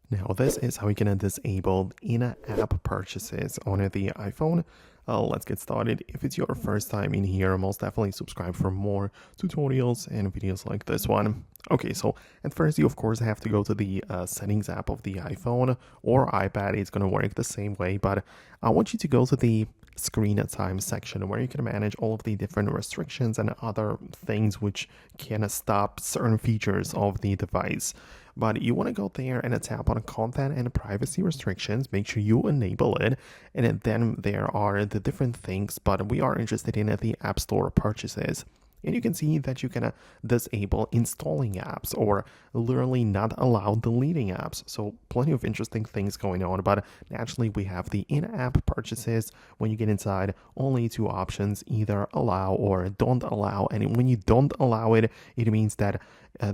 Now, this is how you can disable in-app purchases on the iPhone. Let's get started. If it's your first time in here, most definitely subscribe for more tutorials and videos like this one. Okay, so at first you of course have to go to the settings app of the iPhone or iPad. It's going to work the same way, but I want you to go to the screen time section where you can manage all of the different restrictions and other things which can stop certain features of the device. But you want to go there and tap on content and privacy restrictions. Make sure you enable it, and then there are the different things, but we are interested in the App Store purchases. And you can see that you can disable installing apps or literally not allow deleting apps. So plenty of interesting things going on, but naturally we have the in-app purchases. When you get inside, only two options, either allow or don't allow. And when you don't allow it, it means that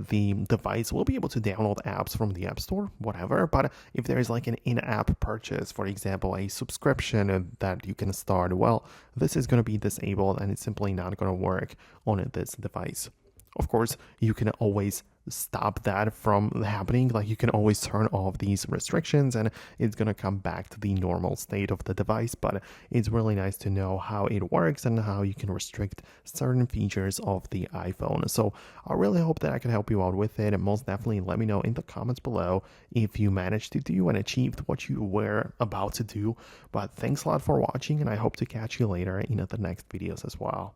the device will be able to download apps from the App Store, whatever. But if there is like an in-app purchase, for example, a subscription that you can start, well, this is going to be disabled and it's simply not going to work on this device. Of course, you can always stop that from happening. Like you can always turn off these restrictions and it's going to come back to the normal state of the device. But it's really nice to know how it works and how you can restrict certain features of the iPhone. So I really hope that I can help you out with it. And most definitely let me know in the comments below if you managed to do and achieved what you were about to do. But thanks a lot for watching, and I hope to catch you later in the next videos as well.